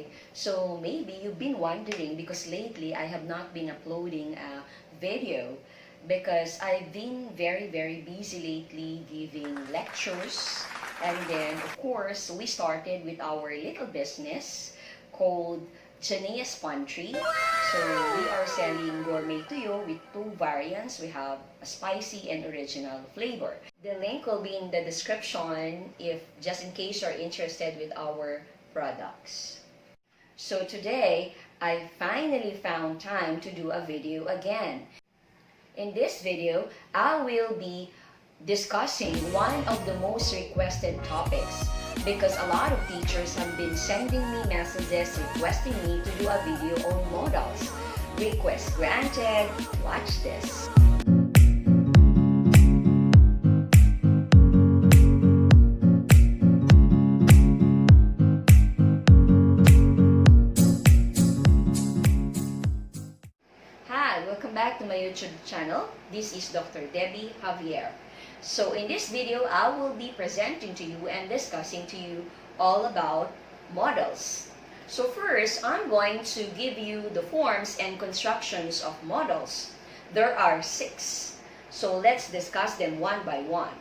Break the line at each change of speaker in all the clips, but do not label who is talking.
Alright, so maybe you've been wondering because lately I have not been uploading a video because I've been very busy lately giving lectures, and then of course we started with our little business called Jania's Pantry. So we are selling gourmet tuyo with two variants. We have a spicy and original flavor. The link will be in the description if just in case you're interested with our products. So today, I finally found time to do a video again. In this video, I will be discussing one of the most requested topics because a lot of teachers have been sending me messages requesting me to do a video on modals. Request granted. Watch this. Hi, welcome back to my YouTube channel. This is Dr. Debbie Javier. So in this video, I will be presenting to you and discussing to you all about modals. So first, I'm going to give you the forms and constructions of modals. There are 6. So let's discuss them one by one.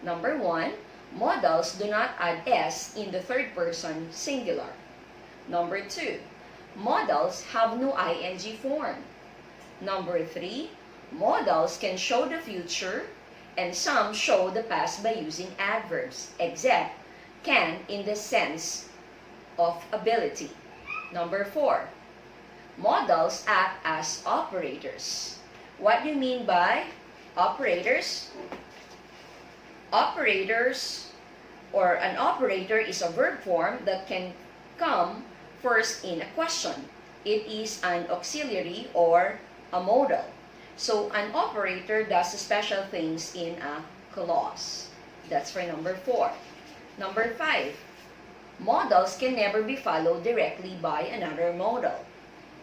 Number 1, modals do not add s in the third person singular. Number 2, modals have no ing form. Number 3, modals can show the future and some show the past by using adverbs, except can in the sense of ability. Number 4, modals act as operators. What do you mean by operators? Operators, or an operator, is a verb form that can come first in a question. It is an auxiliary or a modal. So an operator does special things in a clause. That's for number 4. Number 5, modals can never be followed directly by another modal.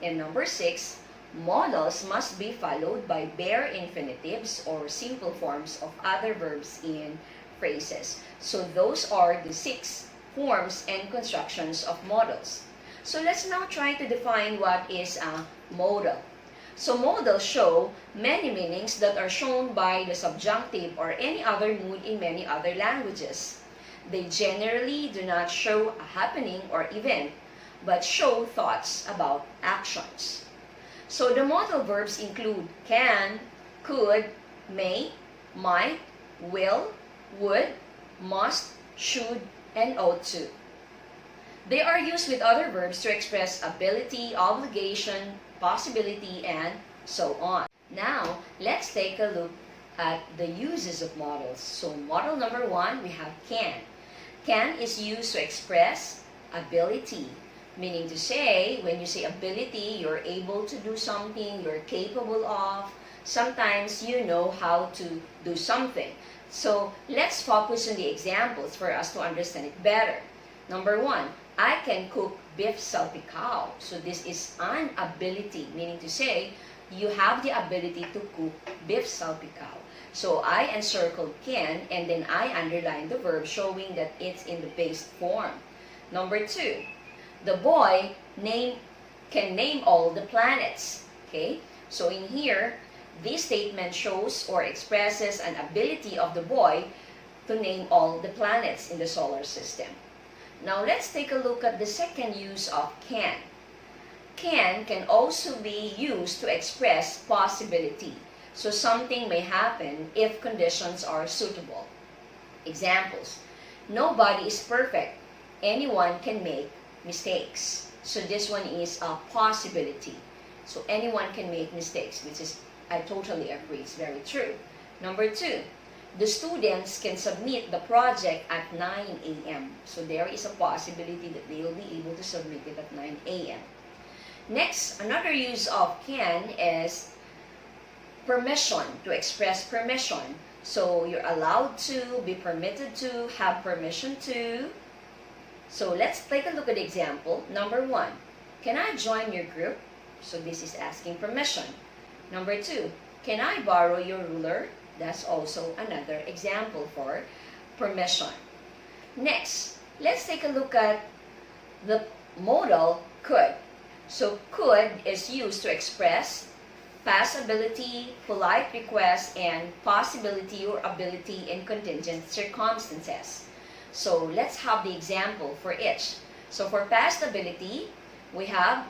And number 6, modals must be followed by bare infinitives or simple forms of other verbs in phrases. So those are the 6 forms and constructions of modals. So let's now try to define what is a modal. So modals show many meanings that are shown by the subjunctive or any other mood in many other languages. They generally do not show a happening or event, but show thoughts about actions. So the modal verbs include can, could, may, might, will, would, must, should, and ought to. They are used with other verbs to express ability, obligation, possibility, and so on. Now, let's take a look at the uses of modals. So modal number 1, we have can. Can is used to express ability, meaning to say, when you say ability, you're able to do something, you're capable of. Sometimes you know how to do something. So let's focus on the examples for us to understand it better. Number 1, I can cook beef salpicao. So this is an ability, meaning to say, you have the ability to cook beef salpicao. So I encircled can, and then I underline the verb showing that it's in the base form. Number 2, the boy can name all the planets. Okay, so in here, this statement shows or expresses an ability of the boy to name all the planets in the solar system. Now let's take a look at the second use of can. Can also be used to express possibility. So something may happen if conditions are suitable. Examples: nobody is perfect. Anyone can make mistakes. So this one is a possibility. So anyone can make mistakes, which is, I totally agree, it's very true. Number 2, the students can submit the project at 9 a.m. So there is a possibility that they will be able to submit it at 9 a.m. Next, another use of can is permission, to express permission. So you're allowed to, be permitted to, have permission to. So let's take a look at the example. Number 1, can I join your group? So this is asking permission. Number 2, can I borrow your ruler? That's also another example for permission. Next, let's take a look at the modal could. So could is used to express past ability, polite request, and possibility or ability in contingent circumstances. So let's have the example for each. So for past ability, we have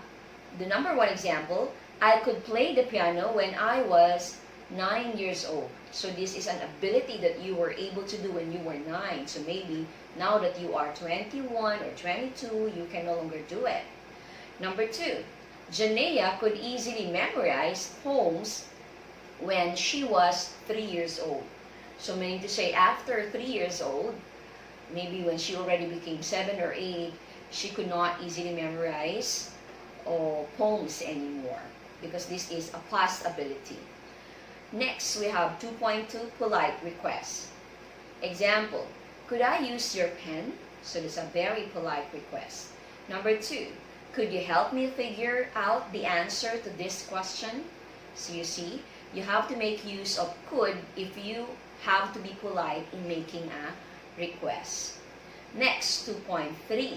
the number one example. I could play the piano when I was 9 years old. So this is an ability that you were able to do when you were 9. So maybe now that you are 21 or 22, you can no longer do it. Number two, Janea could easily memorize poems when she was 3 years old. So meaning to say after 3 years old, maybe when she already became 7 or 8, she could not easily memorize poems anymore because this is a past ability. Next, we have 2.2 polite request. Example, could I use your pen? So this is a very polite request. Number 2, could you help me figure out the answer to this question? So you see, you have to make use of could if you have to be polite in making a request. Next, 2.3.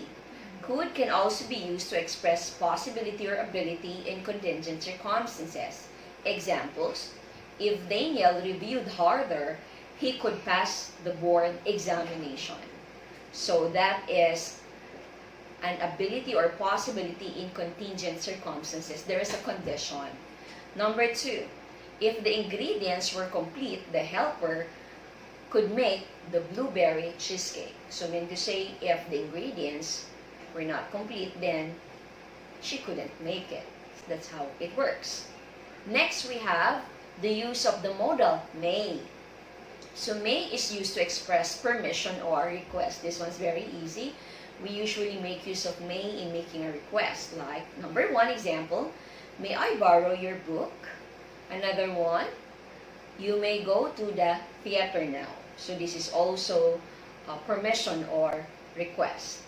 Could can also be used to express possibility or ability in contingent circumstances. Examples, if Daniel reviewed harder, he could pass the board examination. So that is an ability or possibility in contingent circumstances. There is a condition. Number 2, if the ingredients were complete, the helper could make the blueberry cheesecake. So mean to say, if the ingredients were not complete, then she couldn't make it. That's how it works. Next, we have the use of the modal may. So may is used to express permission or request. This one's very easy. We usually make use of may in making a request. Like number 1 example, may I borrow your book? Another one, you may go to the theater now. So this is also a permission or request.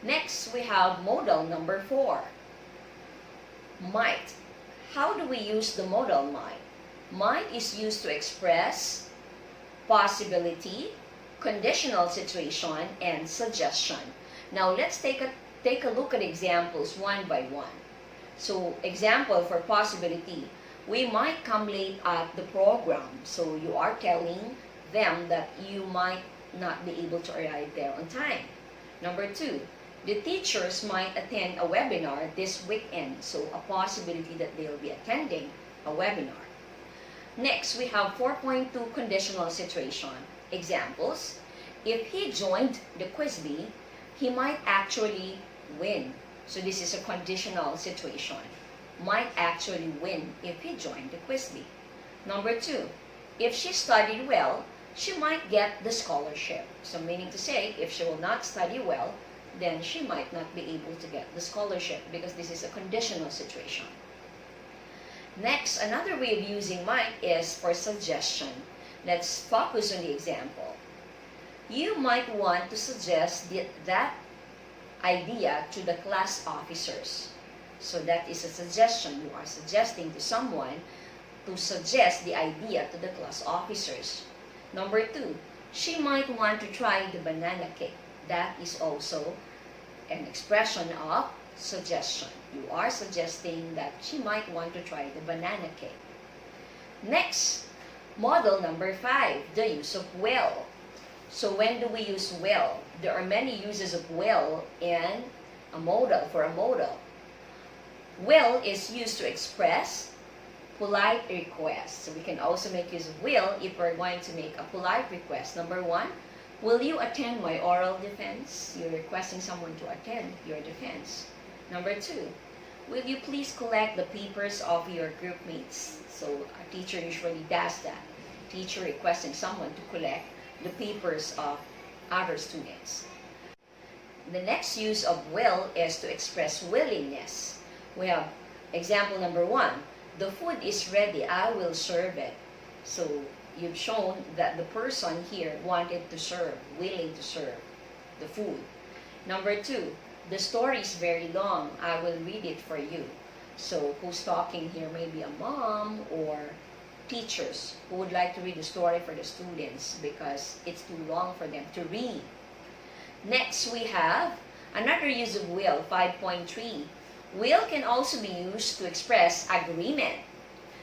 Next, we have modal number 4, might. How do we use the modal might? Might is used to express possibility, conditional situation, and suggestion. Now let's take a look at examples one by one. So example for possibility, we might come late at the program. So you are telling them that you might not be able to arrive there on time. Number 2, the teachers might attend a webinar this weekend. So a possibility that they'll be attending a webinar. Next, we have 4.2 conditional situation. Examples, if he joined the quiz bee, he might actually win. So this is a conditional situation. Might actually win if he joined the quiz bee. Number 2, if she studied well, she might get the scholarship. So meaning to say, if she will not study well, then she might not be able to get the scholarship because this is a conditional situation. Next, another way of using might is for suggestion. Let's focus on the example. You might want to suggest that idea to the class officers. So that is a suggestion. You are suggesting to someone to suggest the idea to the class officers. Number 2, she might want to try the banana cake. That is also an expression of suggestion. You are suggesting that she might want to try the banana cake. Next, modal number 5, the use of will. So when do we use will? There are many uses of will in a modal, for a modal. Will is used to express polite requests. So we can also make use of will if we're going to make a polite request. Number 1, will you attend my oral defense? You're requesting someone to attend your defense. Number 2, will you please collect the papers of your group mates? So a teacher usually does that. Teacher requesting someone to collect the papers of other students. The next use of will is to express willingness. We have example number 1, the food is ready, I will serve it. So you've shown that the person here wanted to serve, willing to serve the food. Number 2, the story is very long, I will read it for you. So who's talking here? Maybe a mom or teachers who would like to read the story for the students because it's too long for them to read. Next, we have Another use of will, 5.3. Will can also be used to express agreement.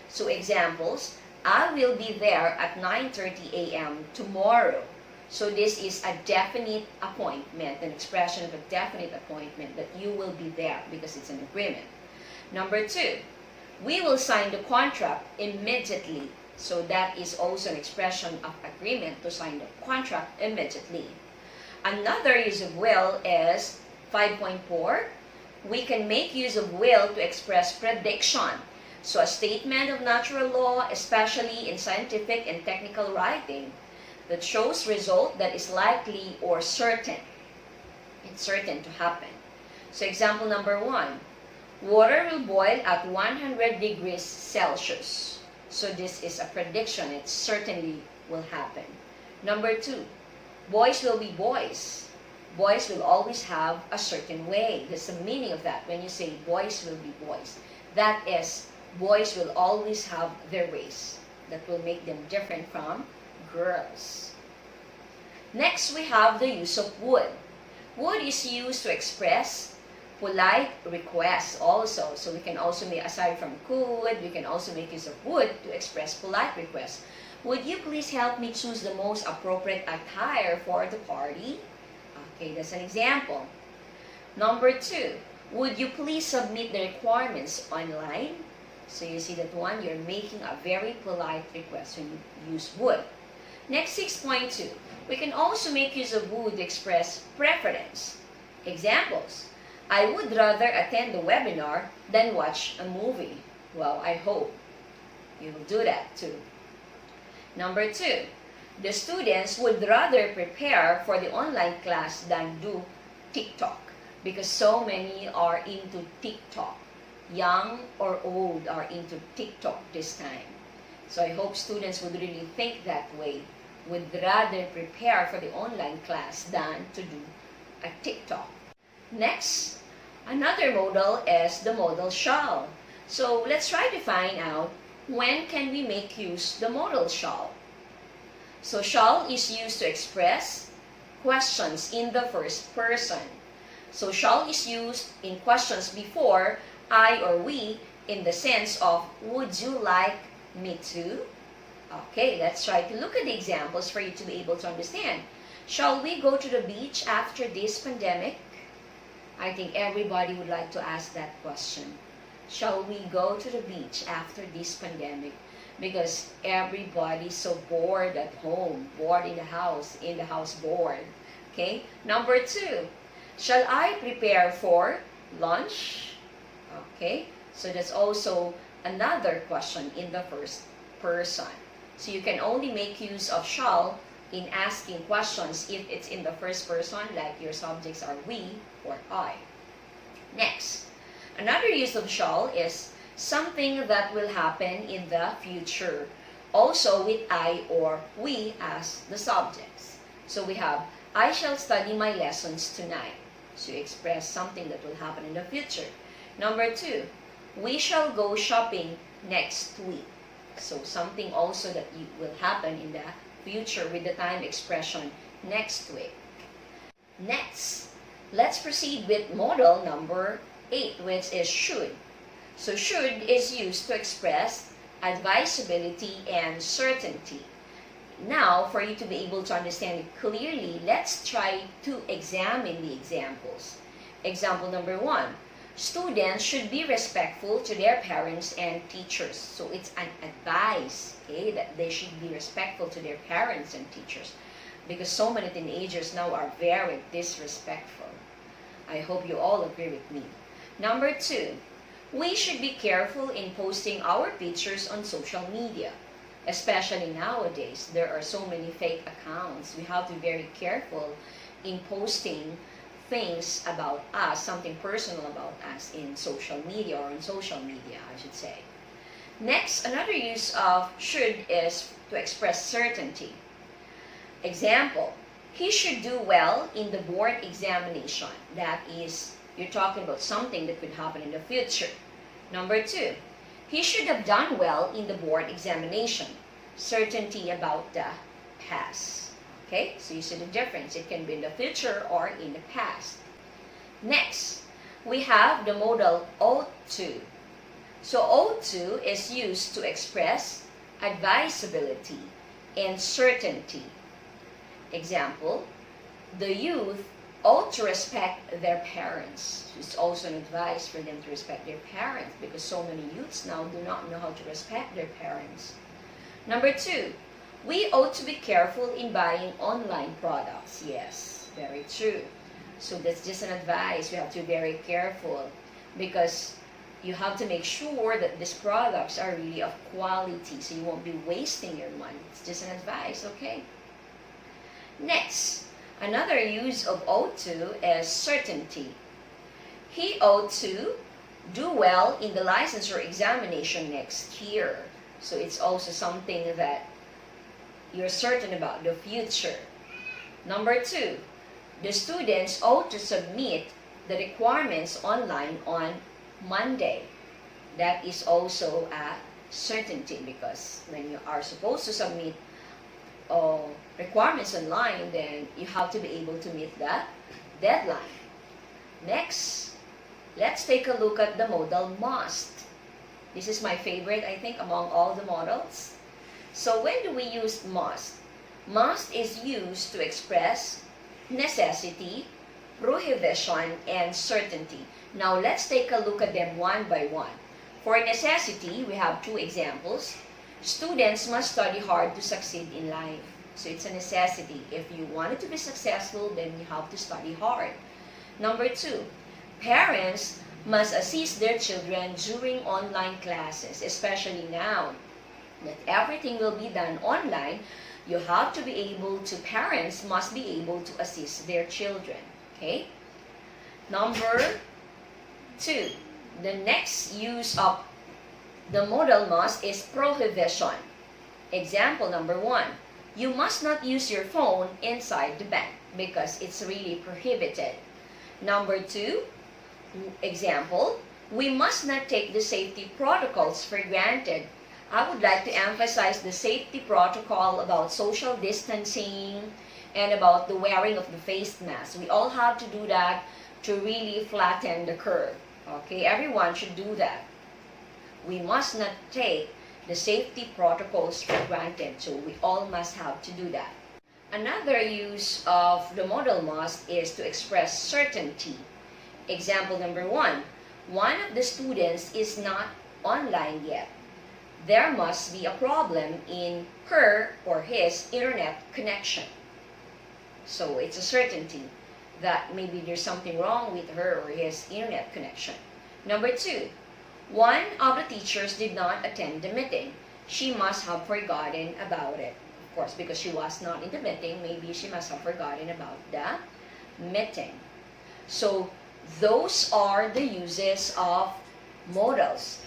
So examples, I will be there at 9:30 a.m. tomorrow. So this is a definite appointment, an expression of a definite appointment that you will be there because it's an agreement. Number 2, we will sign the contract immediately. So that is also an expression of agreement to sign the contract immediately. Another use of will is 5.4. We can make use of will to express prediction. So a statement of natural law, especially in scientific and technical writing, that shows result that is likely or certain. It's certain to happen. So example number 1, water will boil at 100 degrees Celsius. So this is a prediction. It certainly will happen. Number 2, boys will be boys. Boys will always have a certain way. That's the meaning of that. When you say boys will be boys, that is, boys will always have their ways that will make them different from girls. Next, we have the use of would. Would is used to express polite requests also. So we can also make, aside from could, we can also make use of would to express polite requests. Would you please help me choose the most appropriate attire for the party? Okay, that's an example. Number 2, would you please submit the requirements online? So you see that one, you're making a very polite request when you use would. Next, 6.2. We can also make use of would to express preference. Examples. I would rather attend the webinar than watch a movie. Well, I hope you will do that too. Number 2. The students would rather prepare for the online class than do TikTok because so many are into TikTok. Young or old are into TikTok this time. So I hope students would really think that way, would rather prepare for the online class than to do a TikTok. Next, another modal is the modal shall. So let's try to find out when can we make use the modal shall. So shall is used to express questions in the first person. So shall is used in questions before I or we in the sense of would you like me to? Okay, let's try to look at the examples for you to be able to understand. Shall we go to the beach after this pandemic? I think everybody would like to ask that question. Shall we go to the beach after this pandemic? Because everybody's so bored at home, bored in the house bored. Okay, number 2, shall I prepare for lunch? Okay, so that's also another question in the first person. So you can only make use of shall in asking questions if it's in the first person, like your subjects are we or I. Next, another use of shall is something that will happen in the future, also with I or we as the subjects. So we have, I shall study my lessons tonight. So you express something that will happen in the future. Number 2, we shall go shopping next week. So something also that will happen in the future with the time expression next week. Next, let's proceed with modal number 8, which is should. So should is used to express advisability and certainty. Now, for you to be able to understand it clearly, let's try to examine the examples. Example number 1. Students should be respectful to their parents and teachers. So it's an advice, okay, that they should be respectful to their parents and teachers. Because so many teenagers now are very disrespectful. I hope you all agree with me. Number 2, we should be careful in posting our pictures on social media. Especially nowadays, there are so many fake accounts. We have to be very careful in posting things about us, something personal about us in social media, or on social media, I should say. Next, another use of should is to express certainty. Example, he should do well in the board examination. That is, you're talking about something that could happen in the future. Number 2, he should have done well in the board examination. Certainty about the past. Okay, so you see the difference. It can be in the future or in the past. Next, we have the modal ought-to. So ought-to is used to express advisability and certainty. Example, the youth ought to respect their parents. It's also an advice for them to respect their parents because so many youths now do not know how to respect their parents. Number 2, we ought to be careful in buying online products. Yes, very true. So that's just an advice. We have to be very careful because you have to make sure that these products are really of quality so you won't be wasting your money. It's just an advice, okay? Next, another use of ought to is certainty. He ought to do well in the licensure examination next year. So it's also something that you're certain about the future. Number 2, the students ought to submit the requirements online on Monday. That is also a certainty because when you are supposed to submit requirements online, then you have to be able to meet that deadline. Next, let's take a look at the modal must. This is my favorite, I think, among all the modals. So when do we use must? Must is used to express necessity, prohibition, and certainty. Now let's take a look at them one by one. For necessity, we have 2 examples. Students must study hard to succeed in life. So it's a necessity. If you wanted to be successful, then you have to study hard. Number 2, parents must assist their children during online classes, especially now that everything will be done online. You have to be able to, parents must be able to assist their children. Okay? Number 2, the next use of the modal must is prohibition. Example number 1, you must not use your phone inside the bank because it's really prohibited. Number 2, example, we must not take the safety protocols for granted. I would like to emphasize the safety protocol about social distancing and about the wearing of the face mask. We all have to do that to really flatten the curve. Okay, everyone should do that. We must not take the safety protocols for granted, so we all must have to do that. Another use of the modal must is to express certainty. Example number 1, one of the students is not online yet. There must be a problem in her or his internet connection. So it's a certainty that maybe there's something wrong with her or his internet connection. Number 2, one of the teachers did not attend the meeting. She must have forgotten about it. Of course, because she was not in the meeting, maybe she must have forgotten about the meeting. So those are the uses of modals.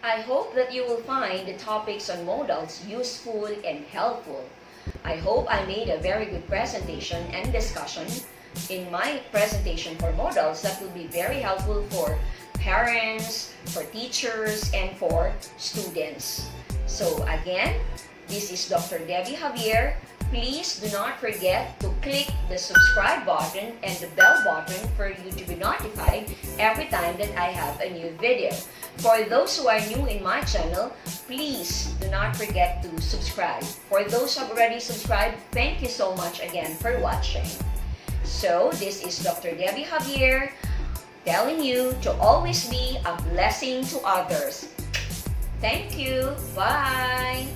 I hope that you will find the topics on modals useful and helpful. I hope I made a very good presentation and discussion in my presentation for modals that will be very helpful for parents, for teachers, and for students. So again, this is Dr. Debbie Javier. Please do not forget to click the subscribe button and the bell button for you to be notified every time that I have a new video. For those who are new in my channel, please do not forget to subscribe. For those who have already subscribed, thank you so much again for watching. So this is Dr. Debbie Javier telling you to always be a blessing to others. Thank you. Bye.